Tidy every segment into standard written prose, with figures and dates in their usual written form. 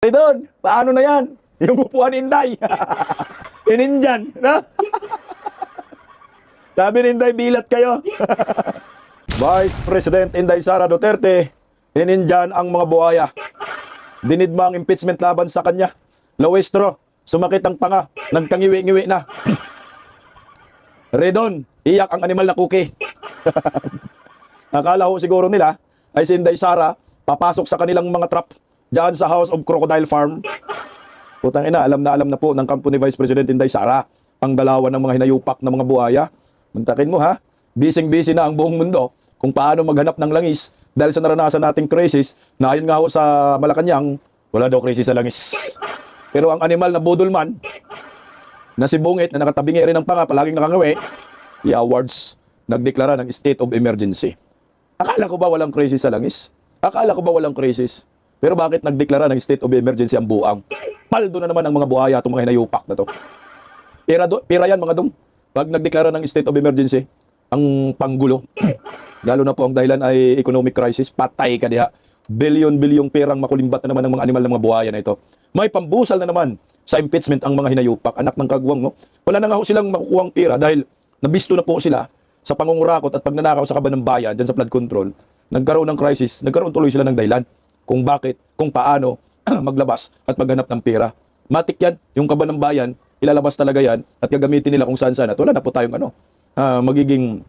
Doon, paano na yan? Yung upuan ni Inday. Inindyan, no? Sabi ni Inday, bilat kayo. Vice President Inday Sara Duterte, inindyan ang mga buhaya. Dinidma ang impeachment laban sa kanya. Lawestro, sumakit ang panga, nagkangiwi-ngiwi na. Redon, iyak ang animal na cookie. Akala ko siguro nila ay si Inday Sara papasok sa kanilang mga trap diyan sa House of Crocodile Farm. Putang ina, alam na po ng kampo ni Vice President Inday Sara ang galawan ng mga hinayupak na mga buhaya. Muntakin mo ha, busy-busy na ang buong mundo kung paano maghanap ng langis dahil sa naranasan nating crisis na ayon nga ho sa Malacanang, wala daw crisis sa langis. Pero ang animal na budolman na si Bungit na nakatabingi rin ng panga, palaging nakangawi, i-awards, nagdeklara ng state of emergency. Akala ko ba walang crisis sa langis? Akala ko ba walang crisis? Pero bakit nagdeklara ng state of emergency ang buang? Paldo na naman ang mga buhaya itong mga hinayupak na to. Pira yan mga dong. Pag nagdeklara ng state of emergency, ang panggulo, lalo na po ang dahilan ay economic crisis, patay ka diha. Bilyon-bilyong perang makulimbat na naman ng mga animal ng mga buhaya na ito. May pambusal na naman sa impeachment ang mga hinayupak, anak ng kagwang, no? Wala na nga ho silang makukuhang pera dahil nabisto na po sila sa pangungurakot at pagnanakaw sa kaban ng bayan dyan sa flood control. Nagkaroon ng crisis, nagkaroon tuloy sila ng dahilan kung bakit, kung paano maglabas at maghanap ng pera. Matik yan, yung kaban ng bayan, ilalabas talaga yan at gagamitin nila kung saan-saan. At wala na po tayong magiging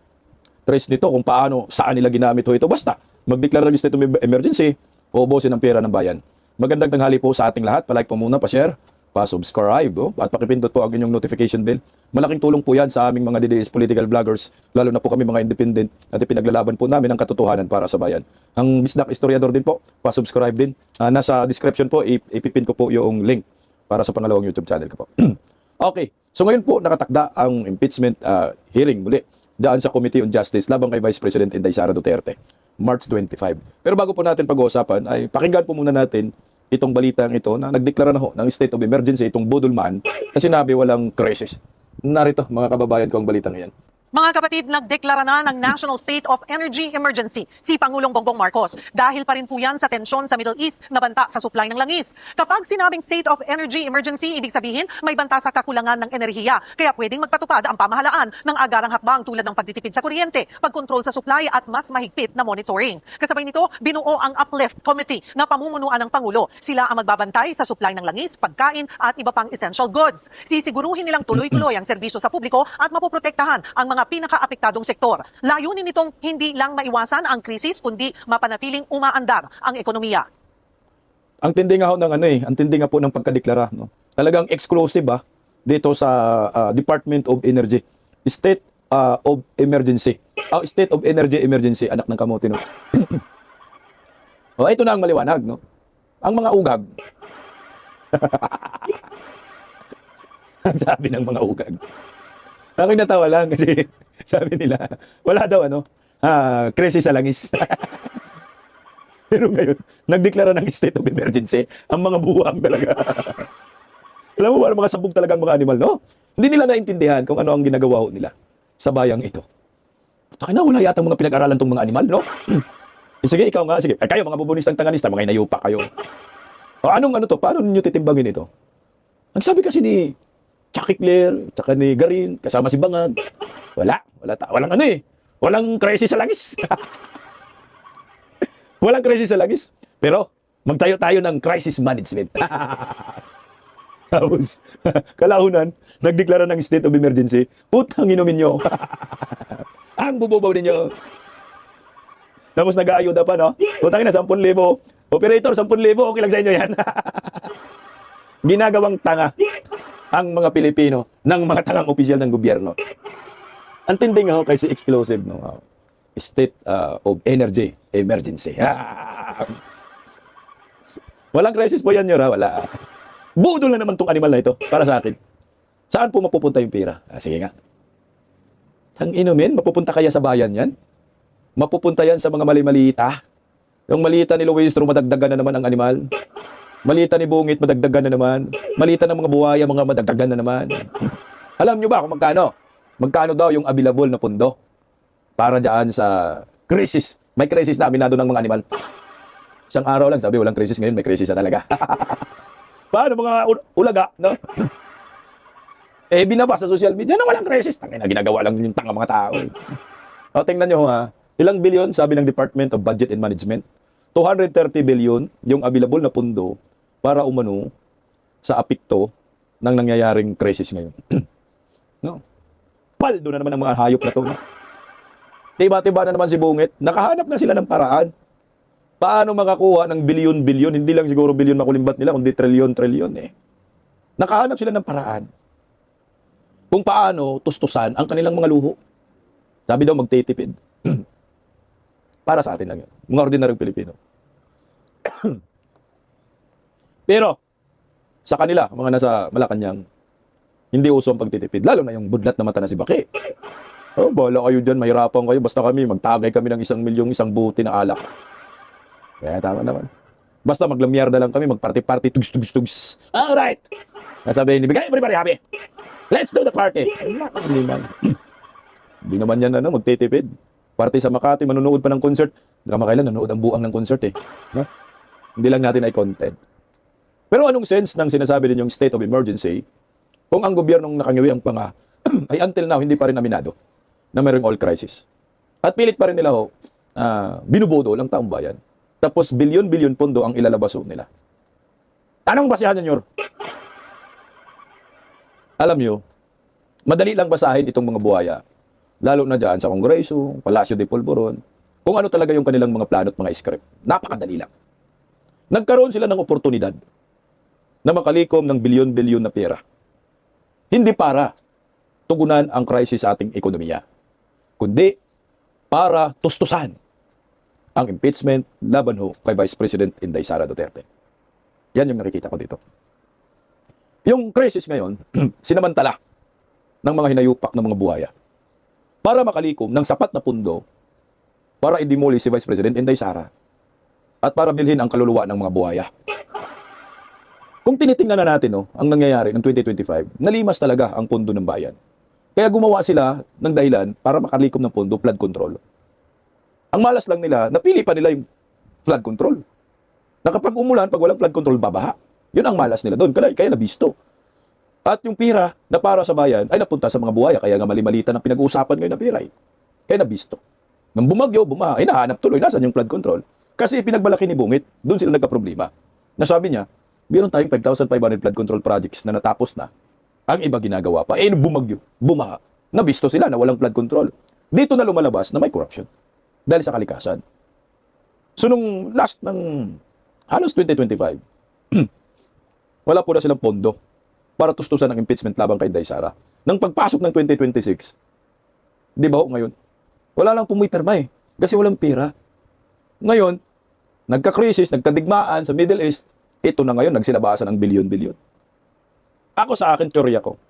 trace nito kung paano, saan nila ginamit ho ito. Basta, magdeklara ng state of emergency, uubusin ang pera ng bayan. Magandang tanghali po sa ating lahat. Palike po muna, pa-share, pa-subscribe, at pakipindot po ang inyong notification bell. Malaking tulong po yan sa aming mga DDS political vloggers, lalo na po kami mga independent at ipinaglalaban po namin ang katotohanan para sa bayan. Ang Bisdak Historiador din po, pa-subscribe din. Nasa description po, ipipin ko po yung link para sa pangalawang YouTube channel ko po. Okay, so ngayon po nakatakda ang impeachment hearing muli daan sa Committee on Justice laban kay Vice President Inday Sara Duterte, March 25. Pero bago po natin pag-uusapan, ay pakinggan po muna natin itong balitang ito na nagdeklara na ho ng state of emergency itong budolman na sinabi walang crisis. Narito mga kababayan ko ang balitang iyan. Mga kapatid, nagdeklara na ng National State of Energy Emergency si Pangulong Bongbong Marcos. Dahil pa rin po yan sa tensyon sa Middle East na banta sa supply ng langis. Kapag sinabing State of Energy Emergency, ibig sabihin may banta sa kakulangan ng enerhiya. Kaya pwedeng magpatupad ang pamahalaan ng agarang hakbang tulad ng pagtitipid sa kuryente, pagkontrol sa supply at mas mahigpit na monitoring. Kasabay nito, binuo ang Uplift Committee na pamumunuan ng Pangulo. Sila ang magbabantay sa supply ng langis, pagkain at iba pang essential goods. Sisiguruhin nilang tuloy-tuloy ang serbisyo sa publiko at mapoprotektahan ang mga pinaka-apektadong sektor. Layunin nitong hindi lang maiwasan ang krisis kundi mapanatiling umaandar ang ekonomiya. Ang tindi nga ho ng ang tindi nga po ng pagkadeklara, no. Talagang exclusive dito sa Department of Energy. State of Emergency. State of Energy Emergency, anak ng kamote, no. Ito na ang maliwanag, no. Ang mga ugag. Ang sabi ng mga ugag. Ako'y natawa lang kasi sabi nila, wala daw krisis sa langis. Pero ngayon, nagdeklara ng state of emergency ang mga buwang talaga. Alam mo, mga sabog talaga ang mga animal, no? Hindi nila naintindihan kung ano ang ginagawa nila sa bayang ito. Taka na, wala yata mga pinag-aralan tong mga animal, no? Sige, ikaw nga, sige. Kayo, mga bubunistang tanganista, mga inayupa kayo. Anong to? Paano ninyo titimbangin ito? Ang sabi kasi ni Chucky Claire, tsaka ni Garin, kasama si Bangag. Walang walang crisis sa langis. Walang crisis sa langis. Pero, magtayo tayo ng crisis management. Tapos, kalaunan, nagdeklara ng state of emergency, putang inumin nyo. Ang bububaw ninyo. Tapos nag-aayuda pa, no? Putang ina, 10,000. Operator, 10,000, okay lang sa inyo yan. Ginagawang tanga ang mga Pilipino ng mga tangang opisyal ng gobyerno. Ang tindi nga kasi exclusive, no? State of Energy Emergency. Walang crisis po yan, Yor, wala. Budol na naman tong animal na ito para sa akin. Saan po mapupunta yung pera? Sige nga. Tang inumin, mapupunta kaya sa bayan yan? Mapupunta yan sa mga mali-malita? Yung malita ni Luistro, madagdagan na naman ang animal. Malita ni Bungit, madagdagan na naman. Malita ng mga buhaya, mga madagdagan na naman. Alam nyo ba kung magkano? Magkano daw yung available na pundo para dyan sa crisis? May crisis na aminado ng mga animal. Isang araw lang, sabi walang crisis, ngayon may crisis na talaga. Paano mga ulaga, no? Eh, binabas sa social media na walang crisis. Tangina, ginagawa lang yung tanga mga tao. O, tingnan nyo ha. Ilang bilyon, sabi ng Department of Budget and Management? 230 billion yung available na pundo para umano sa apekto ng nangyayaring crisis ngayon. No? Paldo na naman ang mga hayop na to. No? Tiba-tiba na naman si Bungit. Nakahanap na sila ng paraan. Paano makakuha ng bilyon-bilyon? Hindi lang siguro bilyon makulimbat nila, kundi trilyon-trilyon eh. Nakahanap sila ng paraan. Kung paano tustusan ang kanilang mga luho. Sabi daw magtitipid. Para sa atin lang yun. Mga ordinaryong Pilipino. Pero, sa kanila, mga nasa Malacanang, hindi uso ang pagtitipid. Lalo na yung budlat na mata na si Baki. Oh, bahala kayo dyan, mahirapan kayo. Basta kami, magtagay kami ng 1 milyong, 1 buti na alak. Kaya tama naman. Basta maglamyarda lang kami, magparty-party, tugs-tugs-tugs. Alright! Nasabihin ni Bigay, everybody happy! Let's do the party! Hindi naman yan, magtitipid. Party sa Makati, manunood pa ng concert. Hindi ka makailan, nanonood ang buang ng concert eh. No? Hindi lang natin ay content. Pero anong sense ng sinasabi ninyong state of emergency kung ang gobyernong nakangiwi ang panga ay until now hindi pa rin aminado na mayroong oil crisis? At pilit pa rin nila binubodo lang taong bayan. Tapos bilyon-bilyon pondo ang ilalabas nila. Anong basihan nyo? Alam nyo, madali lang basahin itong mga buhaya. Lalo na dyan sa Kongreso, Palacio de Polvoron, kung ano talaga yung kanilang mga plano at mga script. Napakadali lang. Nagkaroon sila ng oportunidad na makalikom ng bilyon-bilyon na pera. Hindi para tugunan ang crisis sa ating ekonomiya, kundi para tustusan ang impeachment laban ho kay Vice President Inday Sara Duterte. Yan yung nakikita ko dito. Yung crisis ngayon, sinamantala ng mga hinayupak ng mga buhaya para makalikom ng sapat na pundo para i-demolish si Vice President Inday Sara at para bilhin ang kaluluwa ng mga buhaya. Kung tinitingnan na natin ang nangyayari ng 2025, nalimas talaga ang pondo ng bayan. Kaya gumawa sila ng dahilan para makalikom ng pondo, flood control. Ang malas lang nila, napili pa nila yung flood control. Na kapag umulan, pag walang flood control, babaha. Yun ang malas nila doon, kaya nabisto. At yung pira na para sa bayan ay napunta sa mga buhaya, kaya nga mali-malita ng pinag-uusapan ngayon na pira. Kaya nabisto. Nang bumagyo, bumaha, ay nahanap tuloy, nasan yung flood control? Kasi pinagbalaki ni Bungit, doon sila nagka-problema. Nasabi niya, meron tayong 5,500 flood control projects na natapos na. Ang iba ginagawa pa. Nung bumagyo, bumaha, nabisto sila na walang flood control. Dito na lumalabas na may corruption. Dahil sa kalikasan. So nung last ng halos 2025, wala po na silang pondo para tustusan ang impeachment laban kay Inday Sara. Nang pagpasok ng 2026, di ba ngayon, wala lang pumipirma kasi walang pera. Ngayon, nagka-crisis, nagkadigmaan sa Middle East, ito na ngayon, nagsilabasan ng bilyon-bilyon. Ako sa akin, teorya ko,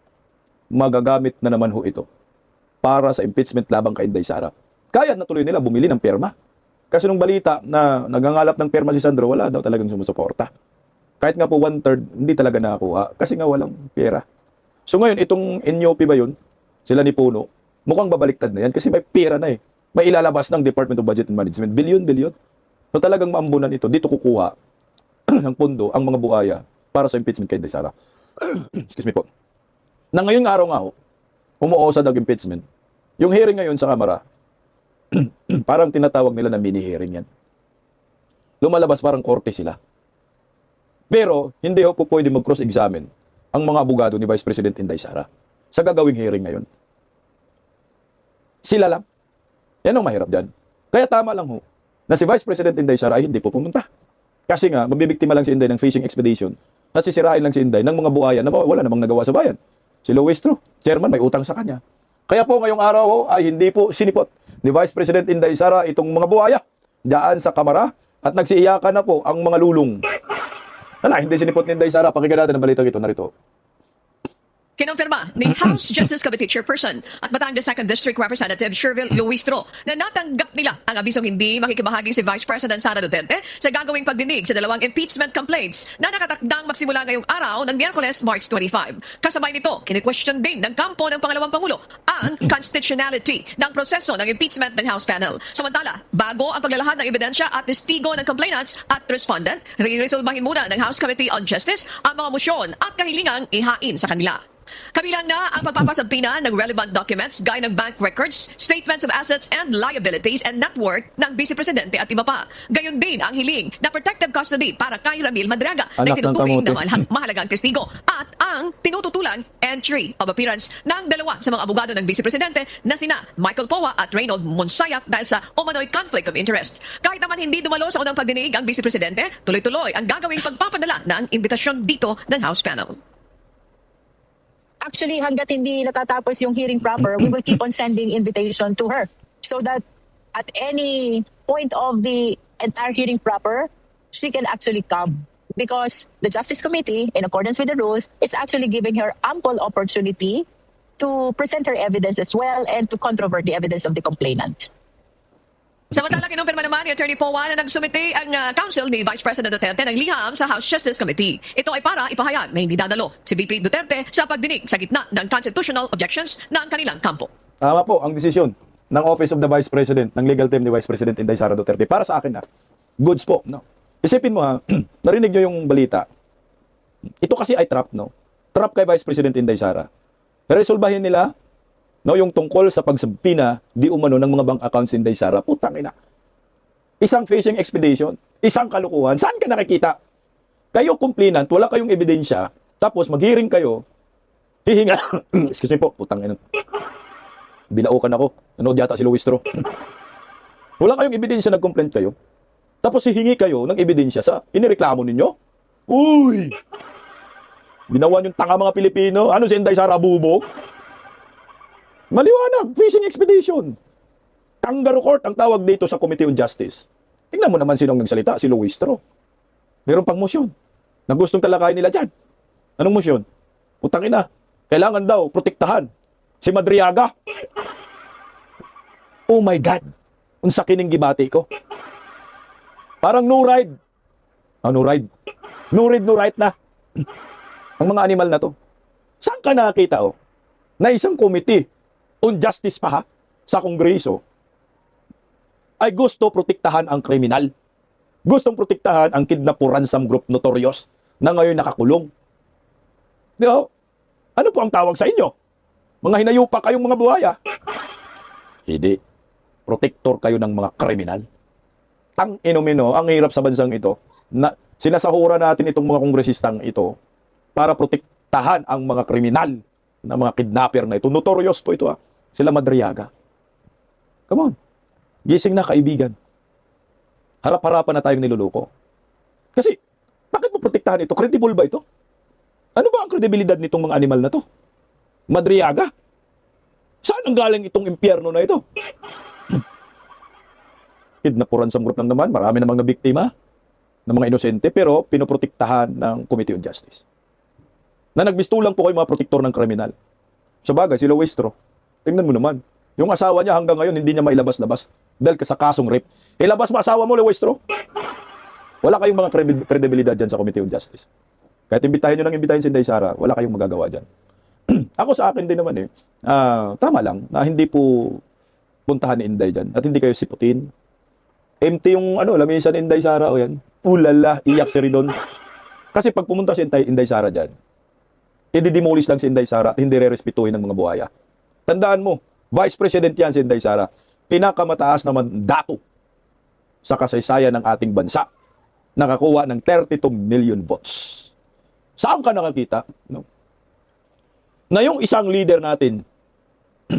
magagamit na naman ho ito para sa impeachment laban kay Inday Sara. Kaya natuloy nila bumili ng perma. Kasi nung balita na nagangalap ng perma si Sandro, wala daw talagang sumusuporta. Kahit nga po 1/3, hindi talaga nakakuha kasi nga walang pera. So ngayon, itong NUP ba yun? Sila ni Puno, mukhang babaliktad na yan kasi may pera na May ilalabas ng Department of Budget and Management. Bilyon-bilyon. So talagang maambunan ito. Dito kukuha ng pondo ang mga buhaya para sa impeachment kay Inday Sara. Excuse me po. Na ngayong araw nga umuusad ang impeachment. Yung hearing ngayon sa Kamara, parang tinatawag nila na mini-hearing yan. Lumalabas parang korte sila. Pero, hindi po pwede mag-cross-examine ang mga abogado ni Vice President Inday Sara sa gagawing hearing ngayon. Sila lang. Yan ang mahirap dyan. Kaya tama lang na si Vice President Inday Sara ay hindi po pumunta. Kasi nga, mabibiktima lang si Inday ng fishing expedition at sisirain lang si Inday ng mga buhaya na wala namang nagawa sa bayan. Si Luis Tru, chairman, may utang sa kanya. Kaya po ngayong araw ay hindi po sinipot ni Vice President Inday Sara itong mga buhaya dyan sa Kamara at nagsiiyakan na po ang mga lulong. Hindi sinipot ni Inday Sara. Pakinggan natin ang balitang ito. Narito. Kinumpirma ni House Justice Committee Chairperson at Batangas 2nd District Representative Sherville Luistro na natanggap nila ang abisong hindi makikibahagi si Vice President Sara Duterte sa gagawing pagdinig sa dalawang impeachment complaints na nakatakdang magsimula ngayong araw ng Miyerkules, March 25. Kasabay nito, kini-question din ng kampo ng Pangalawang Pangulo ang constitutionality ng proseso ng impeachment ng House panel. Samantala, bago ang paglalahad ng ebidensya at testigo ng complainants at respondent, re-resolbahin muna ng House Committee on Justice ang mga mosyon at kahilingang ihain sa kanila. Kabilang na ang pagpapasabpina ng relevant documents gaya ng bank records, statements of assets and liabilities and net worth ng Vice Presidente at iba pa. Gayon din ang hiling na protective custody para kay Ramil Madriaga na Anak ng tinuturing kamote. na mahalagang testigo at ang tinututulang entry of appearance ng dalawa sa mga abogado ng Vice Presidente na sina Michael Poa at Reynold Monsayak dahil sa umano'y conflict of interest. Kahit naman hindi dumalo sa unang pagdinig ang Vice Presidente, tuloy-tuloy ang gagawing pagpapadala ng imbitasyon dito ng House panel. Actually, hanggat hindi natatapos yung hearing proper, we will keep on sending invitation to her so that at any point of the entire hearing proper, she can actually come. Because the Justice Committee, in accordance with the rules, is actually giving her ample opportunity to present her evidence as well and to controvert the evidence of the complainant. Samantala, kinumpirma naman ni Attorney Poa na nagsumite ang counsel ni Vice President Duterte ng liham sa House Justice Committee. Ito ay para ipahayag na hindi dadalo si VP Duterte sa pagdinig sa gitna ng constitutional objections ng kanilang kampo. Tama po ang desisyon ng Office of the Vice President, ng legal team ni Vice President Inday Sara Duterte. Para sa akin goods po. No? Isipin mo narinig nyo yung balita. Ito kasi ay trap, no? Trap kay Vice President Inday Sara. Resolbahin nila yung tungkol sa pagsabpina di umano ng mga bank accounts ni Inday Sara. Putang ina. Isang fishing expedition, isang kalukuhan. Saan ka nakikita? Kayo complainant, wala kayong ebidensya, tapos mag-hearing kayo, hihinga. Excuse me po, putang ina. Binaukan ako. Nanood yata si Luistro. Wala kayong ebidensya, nag-complaint kayo. Tapos hihingi kayo ng ebidensya sa inireklamo ninyo. Uy! Ginawa yung tanga mga Pilipino. Ano si Inday Sara, bubo? Maliwanag, fishing expedition. Kangaroo court ang tawag dito sa Committee on Justice. Tingnan mo naman sinong nagsalita, si Luistro. Meron pang motion na gustong talakayin nila dyan. Anong motion? Putang ina, kailangan daw protektahan si Madriaga. Oh my God, unsa kining gibati ko. Parang no ride. No ride. No read, no write na. Ang mga animal na to. Saan ka nakakita na isang committee on justice pa sa Kongreso ay gusto protektahan ang kriminal. Gustong protektahan ang kidnapper ransom group notorious na ngayon nakakulong. Di ba? Ano po ang tawag sa inyo? Mga hinayupa kayong mga buhaya. Hindi. Protector kayo ng mga kriminal. Tang inomino, ang hirap sa bansang ito na sinasahura natin itong mga kongresistang ito para protektahan ang mga kriminal na mga kidnapper na ito. Notorious po ito Sila Madriaga. Come on. Gising na, kaibigan. Harap-harapan na tayong niluloko. Kasi, bakit mo protektahan ito? Credible ba ito? Ano ba ang kredibilidad nitong mga animal na to? Madriaga? Saan ang galing itong impyerno na ito? Kidnapuran sa group lang naman. Marami namang nabiktima ng mga inosente, pero pinoprotektahan ng Committee on Justice. Na nagbistulang po kayo mga protektor ng kriminal. Sa bagay, si Luistro, tingnan mo naman. Yung asawa niya hanggang ngayon hindi niya mailabas-labas dahil sa kasong rape. Ilabas mo asawa mo, Luistro. Wala kayong mga kredibilidad dyan sa Committee on Justice. Kahit imbitahin nyo nang imbitahin si Inday Sara, wala kayong magagawa dyan. Ako sa akin din naman tama lang na hindi po puntahan ni Inday dyan at hindi kayo siputin. Empty yung lamisan ni Inday Sara yan. Ulala, iyak si Ridon. Kasi pag pumunta si Inday Sara dyan, i-demolish lang si Inday Sara at hindi re-respetuhin ng mga buhaya. Tandaan mo, Vice President yan si Inday Sara. Pinakamataas na mandato sa kasaysayan ng ating bansa. Nakakuha ng 32 million votes. Saan ka nakakita? No? Na yung isang leader natin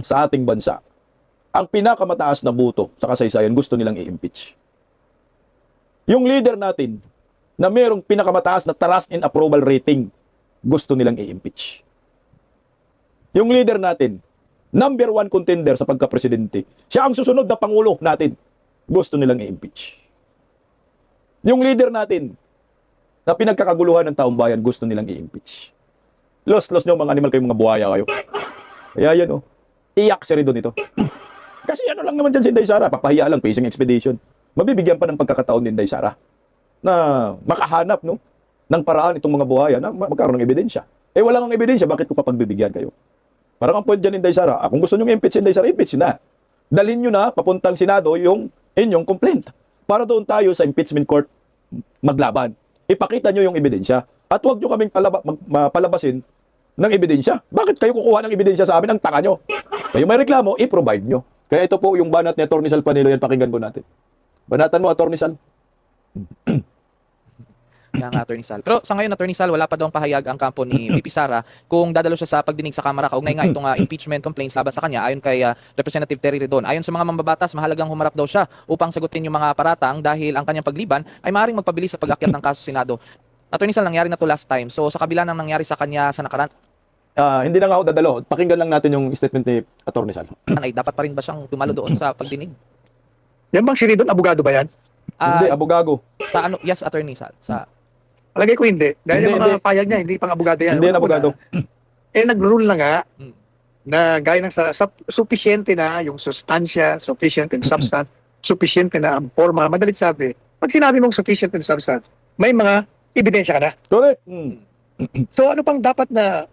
sa ating bansa, ang pinakamataas na boto sa kasaysayan, gusto nilang i-impeach. Yung leader natin na mayroong pinakamataas na trust and approval rating, gusto nilang i-impeach. Yung leader natin, number 1 contender sa pagka-presidente, siya ang susunod na pangulo natin, gusto nilang i-impeach. Yung leader natin na pinagkakaguluhan ng taong bayan, gusto nilang i-impeach. Los nyo mga animal kayo, mga buhaya kayo. Kaya yan oh. Iyak si Ridon ito. Kasi ano lang naman dyan si Inday Sara, papahiya lang, fishing expedition. Mabibigyan pa ng pagkakataon ni Inday Sara na makahanap no, ng paraan itong mga buhaya na magkaroon ng ebidensya. Eh wala kang ebidensya, bakit ko papagbibigyan kayo? Parang ang point dyan Inday Sara, kung gusto nyo impeach si Inday Sara, impeach na. Dalhin nyo na papuntang Senado yung inyong complaint. Para doon tayo sa impeachment court maglaban. Ipakita nyo yung ebidensya. At huwag nyo kaming palabasin ng ebidensya. Bakit kayo kukuha ng ebidensya sa amin? Ang tanga nyo. Kayo may reklamo, i-provide nyo. Kaya ito po yung banat ni Atty. Sal Panelo, yan pakinggan po natin. Banatan mo, Atty. Sal. Ng Attorney Sal. Pero sa ngayon, Attorney Sal, wala pa daw pahayag ang kampo ni VP Sara kung dadalo siya sa pagdinig sa Kamara kaugnay nga itong impeachment complaints laban sa kanya ayon kay Representative Terry Redon. Ayon sa mga mambabatas, mahalagang humarap daw siya upang sagutin yung mga paratang dahil ang kanyang pagliban ay maaaring magpabilis sa pag-akyat ng kaso sa Senado. Attorney Sal, nangyari na to last time. So sa kabila ng nangyari sa kanya sa nakaraan, Hindi na nga ako dadalo. Pakinggan lang natin yung statement ni Atty. Sal. ay dapat pa rin ba siyang dumalo doon sa pagdinig? Yan bang si Ridon, abogado ba yan? Hindi, abogago. Sa ano? Yes, Attorney Sal. Sa Palagay ko hindi. Dahil Hindi, yung mga hindi. payag niya, hindi pang abogado yan. Hindi yan abogado. Nag-rule na nga Hmm. na gaya ng sufficiente na yung sustansya, sufficient in substance, sufficiente na ang forma. Madalit sabi, pag sinabi mong sufficient in substance, may mga ebidensya ka na. Correct. So ano pang dapat na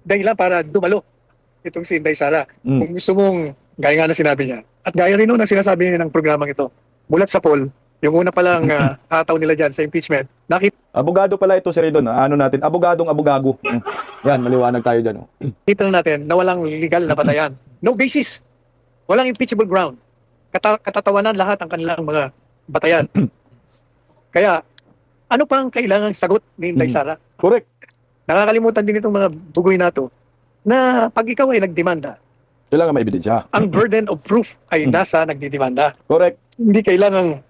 dahilan para dumalo itong si Inday Sara? Kung gusto mong, gaya nga na sinabi niya, at gaya rin nung sinasabi niya ng programang ito, mulat sa poll, yung una palang hataw nila dyan sa impeachment, Abogado pala ito si Ridon. Ano natin? Abogadong abogago. Yan, maliwanag tayo dyan. Oh. nakita na natin na walang legal na batayan. No basis. Walang impeachable ground. Katatawanan lahat ang kanilang mga batayan. Kaya, ano pang kailangang sagot ni Inday Sara? Correct. Nakakalimutan din itong mga bugoy na to na pag ikaw ay nagdemanda, Kailangan may ebidensya. ang burden of proof ay nasa nagdidemanda. Correct. Hindi kailangang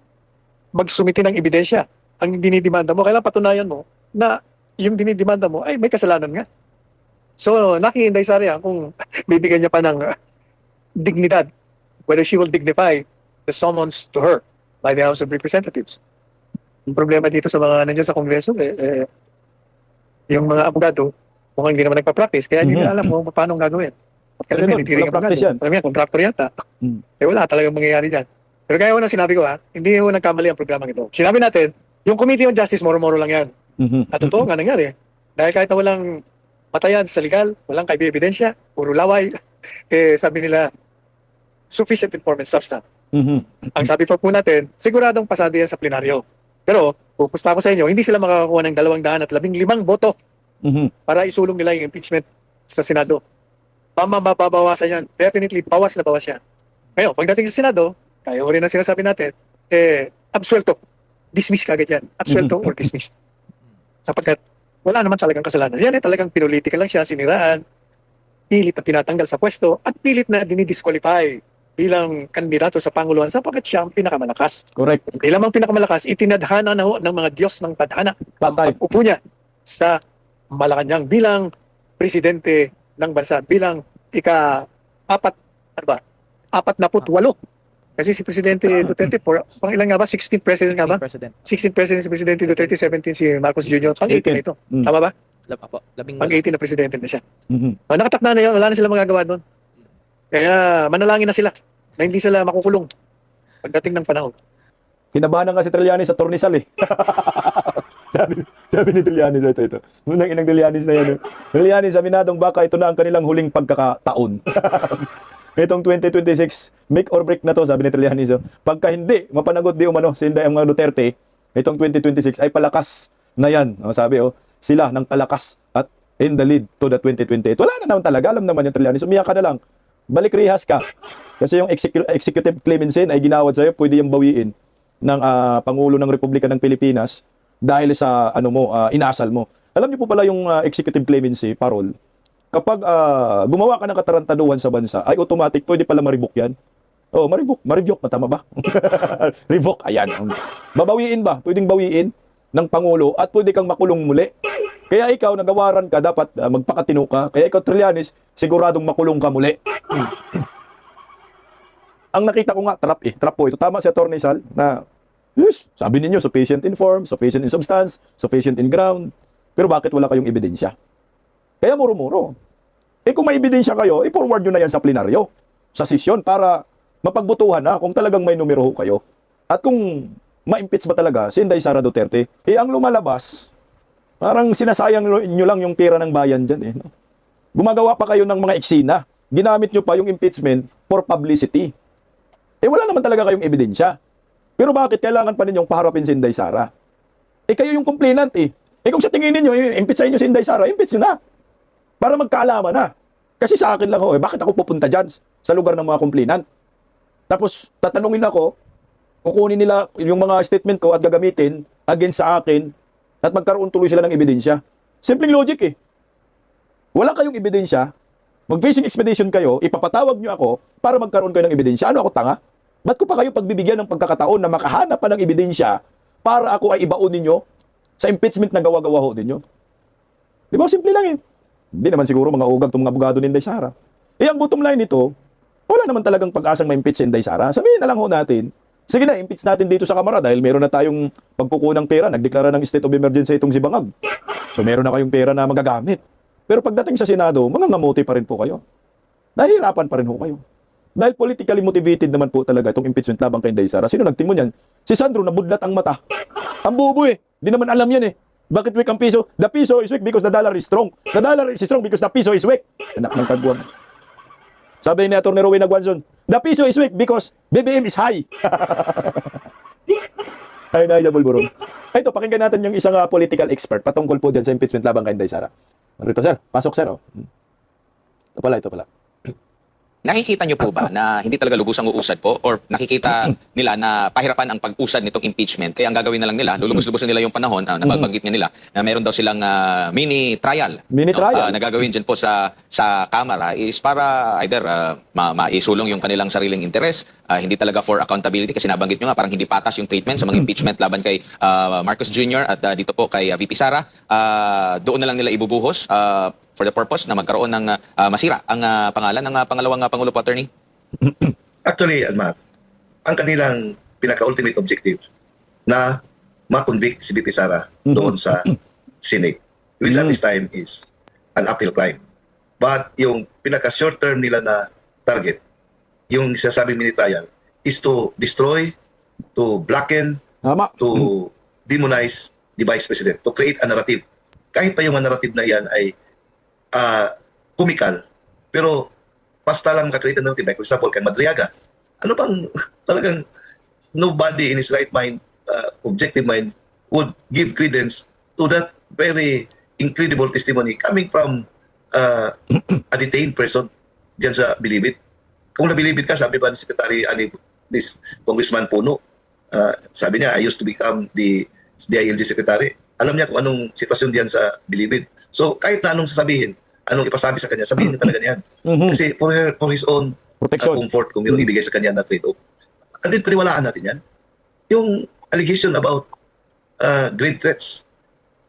magsumiti ng ebidensya. Ang dinidemanda mo, kailangan patunayan mo na yung dinidemanda mo ay may kasalanan nga. So, nakihinday Sara yan kung bibigyan niya pa ng dignidad, whether she will dignify the summons to her by the House of Representatives. Yung problema dito sa mga nandiyan sa Kongreso, yung mga abogado, mukhang hindi naman nagpa-practice, kaya hindi nila alam kung paano gagawin. At Kasi karamihan, nun, hindi rin walang practice yan. Karamihan, contractor yata. Wala talagang mangyayari dyan. Pero kaya na sinabi ko hindi ko nagkamali ang programang ito. Sinabi natin, yung Committee on Justice, moro-moro lang yan. At totoo nga nangyari. Dahil kahit na walang patayan sa legal, walang ebidensya, puro laway, sabi nila, sufficient informant substance. Ang sabi pa po natin, siguradong pasado yan sa plenaryo. Pero, pupusta ko sa inyo, hindi sila makakakuha ng 215 boto para isulong nila yung impeachment sa Senado. Mababawasan yan. Definitely, bawas na bawas yan. Ngayon, pagdating sa Senado, kaya rin ang sinasabi natin, absuelto. Dismiss kagad yan. Absuelto or dismiss. Sapagkat wala naman talagang kasalanan. Yan talagang pinulitika lang siya, siniraan, pilit na tinatanggal sa pwesto, at pilit na dinidisqualify bilang kandidato sa Panguluhan sapagkat siya ang pinakamalakas. Correct. Hindi lamang pinakamalakas, itinadhana na ho ng mga Diyos ng tadhana ang Patay. pag-upo niya sa Malacanang bilang presidente ng bansa, bilang apat na putwalo. Kasi si Presidente Duterte, pang ilan nga ba? 16th president nga ba? President. 16th president si Presidente Duterte, 17 si Marcos Jr. Pang 18 na ito. Tama ba? Labing Pang 18 na presidente na siya. Nakatakda na yun, wala na sila magagawa doon. Kaya manalangin na sila na hindi sila makukulong pagdating ng panahon. Kinabahan nga si Trillanes sa Atty. Sal. sabi ni Trillanes, ito. Ngunang inang Trillanes na yan. Trillanes, aminadong baka ito na ang kanilang huling pagkakataon. Itong 2026, make or break na to, sabi ni Trillanes. Pagka hindi, mapanagot di umano, si Inday ang mga Duterte, itong 2026 ay palakas na yan. Sabi, sila ng palakas at in the lead to the 2028. Wala na naman talaga, alam naman yung Trillanes. Umiyak ka na lang. Balik rehas ka. Kasi yung executive clemency ay ginawad sa'yo, pwede yung bawiin ng Pangulo ng Republika ng Pilipinas dahil sa inasal mo. Alam niyo po pala yung executive clemency parole. Kapag gumawa ka ng katarantaduhan sa bansa, ay automatic pwede pala ma-revoke yan. Oh, ma-revoke, matama ba? Revoke, ayan. Babawiin ba? Pwedeng bawiin ng Pangulo at pwede kang makulong muli. Kaya ikaw, nagawaran ka, dapat magpakatino ka. Kaya ikaw, Trillanes, siguradong makulong ka muli. Ang nakita ko nga, trap po ito. Tama si Atty. Sal na, yes, sabi ninyo, sufficient in form, sufficient in substance, sufficient in ground. Pero bakit wala kayong ebidensya? Kaya muro-muro. Kung may ebidensya kayo, i-forward nyo na yan sa plenaryo, sa sesyon, para mapagbutuhan na kung talagang may numero kayo. At kung ma-impeach ba talaga si Inday Sara Duterte, ang lumalabas, parang sinasayang nyo lang yung pera ng bayan dyan. No? Gumagawa pa kayo ng mga eksena. Ginamit nyo pa yung impeachment for publicity. Wala naman talaga kayong ebidensya. Pero bakit kailangan pa ninyong paharapin si Inday Sara? Kayo yung complainant kung sa tingin ninyo, impeach sa inyo si Inday Sara, impeach nyo na. Para magkaalaman na. Kasi sa akin lang bakit ako pupunta dyan sa lugar ng mga complainant? Tapos, tatanungin ako, kukunin nila yung mga statement ko at gagamitin against sa akin at magkaroon tuloy sila ng ebidensya. Simpleng logic Wala kayong ebidensya, mag-fishing expedition kayo, ipapatawag nyo ako para magkaroon kayo ng ebidensya. Ano ako, tanga? Ba't ko pa kayo pagbibigyan ng pagkakataon na makahanap pa ng ebidensya para ako ay ibaon ninyo sa impeachment na gawa-gawa ho ninyo? Di ba? Simple lang Hindi naman siguro mga ugag itong mga abogado ni Inday Sara. Ang bottom line nito, wala naman talagang pag-asang ma-impeach si Inday Sara. Sabihin na lang ho natin, sige na, impeach natin dito sa Kamara dahil meron na tayong pagkukunang pera, nagdeklara ng state of emergency itong si Bangag. So meron na kayong pera na magagamit. Pero pagdating sa Senado, mangangamote pa rin po kayo. Nahihirapan pa rin ho kayo. Dahil politically motivated naman po talaga itong impeachment labang kay Inday Sara. Sino nagtimon yan? Si Sandro, nabudlat ang mata. Ang bubo Di naman alam yan Bakit weak ang piso? The piso is weak because the dollar is strong. The dollar is strong because the piso is weak. Anak ng kagwang. Sabi ni Atty. Rowena Guanzon, the piso is weak because BBM is high. Ay, bulburon. Ito, pakinggan natin yung isang political expert patungkol po dyan sa impeachment labang kay Inday Sara. Rito, sir. Pasok, sir. Ito pala. Nakikita niyo po ba na hindi talaga lubusang uusad po or nakikita nila na pahirapan ang pag-usad nitong impeachment? Kaya ang gagawin na lang nila, lulubos-lubusan nila yung panahon, nababanggit nga nila na meron daw silang mini trial. Na gagawin dyan po sa Kamara is para either maisulong yung kanilang sariling interes, hindi talaga for accountability kasi nabanggit nyo nga parang hindi patas yung treatment sa mga impeachment laban kay Marcos Jr. at dito po kay VP Sara. Doon na lang nila ibubuhos for the purpose na magkaroon ng masira ang pangalan ng pangalawang Pangulo po, Attorney? Actually, Admar, ang kanilang pinaka-ultimate objective na ma-convict si VP Sara doon sa Senate, which at this time is an uphill climb. But yung pinaka-short term nila na target, yung sinasabing mini trial, is to destroy, to blacken, to demonize the Vice President, to create a narrative. Kahit pa yung narrative na yan ay comical, pero basta lang makakreate ng narrative. For example, kay Madriaga, ano bang talagang nobody in his right mind, objective mind, would give credence to that very incredible testimony coming from a detained person diyan sa Bilibid. Kung nabilibid ka, sabi ba ni Secretary this Congressman Puno, sabi niya, I used to become the DILG Secretary. Alam niya kung anong sitwasyon diyan sa Bilibid. So kahit na anong sasabihin, anong ipasabi sa kanya, sabihin niya talaga niyan. Kasi for his own comfort, kung yung ibigay sa kanya na trade-off. And then, paniwalaan natin yan. Yung allegation about grave threats.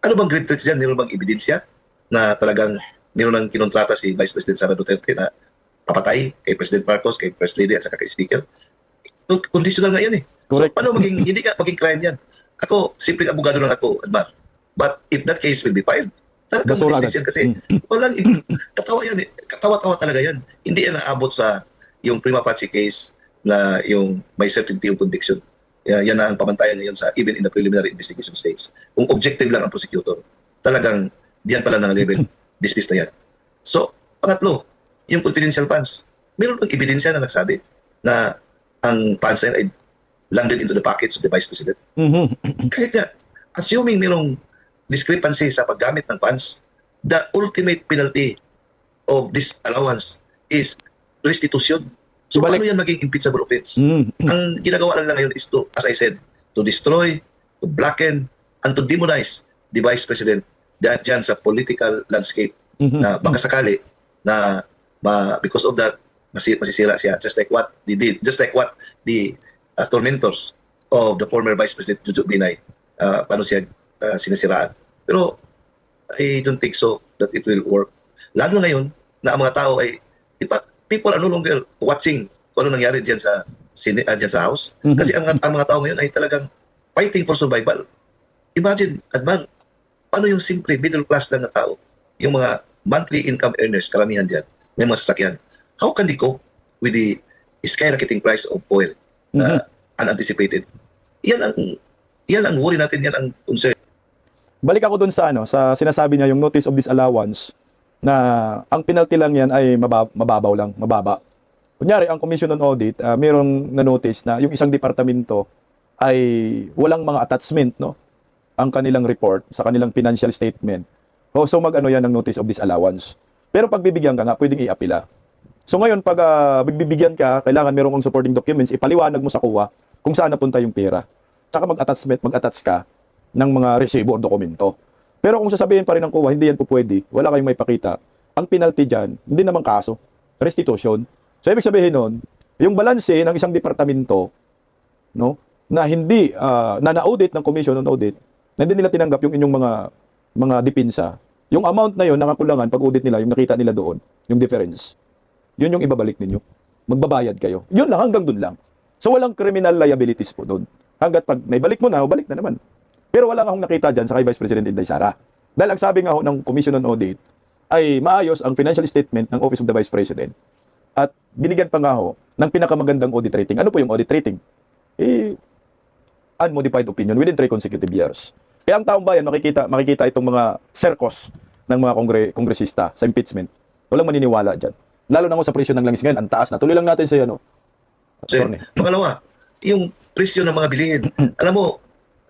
Ano bang grave threats yan? Meron bang ebidensya na talagang meron ng kinontrata si Vice President Sara Duterte na papatay kay President Marcos, kay First Lady at saka kay Speaker? So, conditional nga yan Correct. So, paano hindi ka maging crime yan? Ako, simpleng abogado lang ako, Admar. But if that case will be filed, talagang mag-dismiss yan kasi walang katawa yan katawa-tawa talaga yan. Hindi yan naabot sa yung prima facie case na yung may certainty of conviction. Yan na ang pamantayan ngayon sa even in the preliminary investigation stage. Kung objective lang ang prosecutor, talagang diyan pala ng level, dismiss na yan. So, pangatlo, yung confidential funds. Meron bang ebidensya na nagsabi na ang funds na yan ay landed into the pockets of the Vice President? Kahit nga, assuming merong discrepancy sa paggamit ng funds, the ultimate penalty of this allowance is restitution. So, paano yan maging impeachable offense? Ang ginagawa lang ngayon is to, as I said, to destroy, to blacken, and to demonize the Vice President dyan sa political landscape na baka sakali na because of that, masisira siya. Just like what they did, just like what the tormentors of the former Vice President Jojo Binay, paano siya sinisiraan. Pero I don't think so that it will work. Lalo ngayon na ang mga tao ay, in fact, people are no longer watching kung ano nangyari dyan sa house. Kasi ang mga tao ngayon ay talagang fighting for survival. Imagine, Adman, paano yung simple middle class lang na tao, yung mga monthly income earners, karamihan dyan, may mga sasakyan. How can they cope with the skyrocketing price of oil na unanticipated? Yan ang worry natin, yan ang concern. Balik ako dun sa sa sinasabi niya yung notice of disallowance na ang penalty lang yan ay mababaw lang, mababa. Kunyari, ang Commission on Audit, mayroong na-notice na yung isang departamento ay walang mga attachment, no? Ang kanilang report sa kanilang financial statement. So mag-ano yan ng notice of disallowance. Pero pag bibigyan ka nga, pwedeng i-apila. So ngayon, pag bibigyan ka, kailangan meron kang supporting documents, ipaliwanag mo sa kuha kung saan napunta yung pera. Tsaka mag-attach ka ng mga resibo o dokumento. Pero kung sasabihin pa rin ng kuha, hindi yan po pwede, wala kayong may pakita, ang penalty dyan, hindi naman kaso, restitution. So ibig sabihin nun, yung balanse ng isang departamento, no, na hindi, na-audit ng Commission on Audit, na hindi nila tinanggap yung inyong mga dipinsa, yung amount na yun, nakakulangan, pag audit nila, yung nakita nila doon, yung difference, yun yung ibabalik ninyo. Magbabayad kayo. Yun lang, hanggang dun lang. So walang criminal liabilities po doon. Hanggat pag naibalik mo na, balik na naman. Pero wala nga akong nakita dyan sa kay Vice President Inday Sara. Dahil ang sabi nga ho ng Commission on Audit ay maayos ang financial statement ng Office of the Vice President. At binigyan pa nga ho ng pinakamagandang audit rating. Ano po yung audit rating? Unmodified opinion within 3 consecutive years. Kaya ang taong bayan makikita itong mga serkos ng mga kongresista sa impeachment. Walang maniniwala dyan. Lalo na sa presyo ng langis ngayon, ang taas na. Tuloy lang natin sa attorney. Pangalawa, yung presyo ng mga bilihin. Alam mo,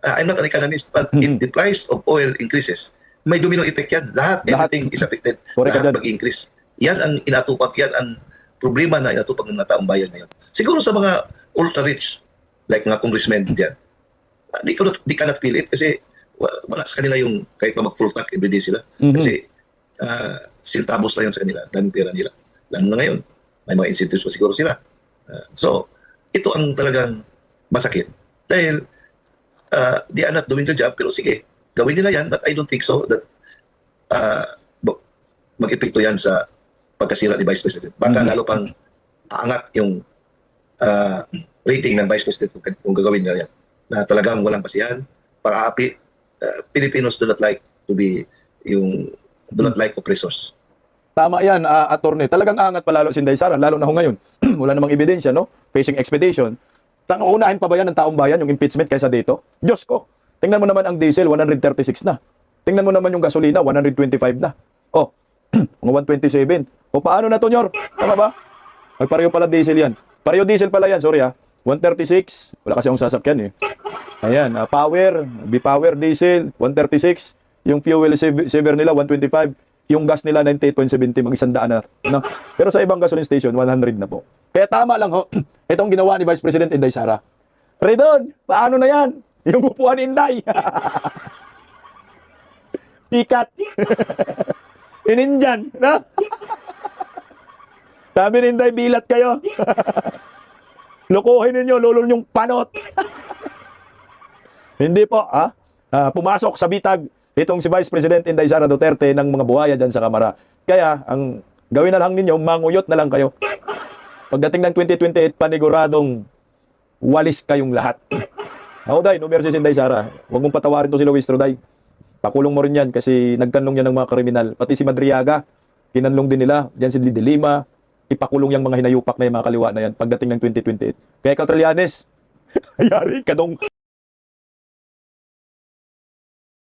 I'm not an economist, but if the price of oil increases, may domino effect yan. Everything is affected. Correct Lahat ka dyan. mag-increase. Yan ang inatupak, yan ang problema na inatupak ng mga taong bayan ngayon. Siguro sa mga ultra-rich, like mga congressmen dyan, they cannot feel it kasi wala sa kanila yung kahit pa mag-full tank everyday sila. Kasi sintabos na yan sa kanila, daming pera nila. Lalo na ngayon, may mga incentives pa siguro sila. So, ito ang talagang masakit. Dahil they are not doing their job, pero sige, gawin nila yan, but I don't think so that mag-epekto yan sa pagkasira ni Vice President. Baka lalo pang aangat yung rating ng Vice President kung gagawin nila yan. Na talagang walang basihan, para api. Filipinos do not like oppressors. Tama yan, attorney. Talagang angat palalo si Inday Sara, lalo na ho ngayon. Wala namang ebidensya, no? Facing expedition. Unahin pa ba yan ng taong bayan, yung impeachment kaysa dito? Diyos ko, tingnan mo naman ang diesel, 136 na. Tingnan mo naman yung gasolina, 125 na. Oh, mga 127. O paano na to, Nyor? Tama ba? Ay, pareho pala diesel yan. Pareho diesel pala yan, sorry 136. Wala kasi akong sasakyan Ayan, power, B-Power diesel, 136. Yung fuel saver nila, 125. Yung gas nila, 98.70, mag-100 na. No? Pero sa ibang gasoline station, 100 na po. Kaya tama lang ho, itong ginawa ni Vice President Inday Sara. Redon, paano na yan? Yung upuan ni Inday. Pikat. Ininjan. No? Sabi ni Inday, bilat kayo. Lukuhin ninyo, lulol yung panot. Hindi po, pumasok sa bitag itong si Vice President Inday Sara Duterte ng mga buhaya dyan sa Kamara. Kaya, ang gawin na lang ninyo, manguyot na lang kayo. Pagdating ng 2028, paniguradong walis kayong lahat. Ako, Day, no mercy si Inday Sara. Huwag mong patawarin to si Luistro, Day. Pakulong mo rin yan kasi nagkanlong yan ng mga kriminal. Pati si Madriaga, kinanlong din nila. Yan si Lide Lima. Ipakulong yung mga hinayupak na yung mga kaliwa na yan pagdating ng 2028. Kaya ikaw, Trillanes, yari ka dong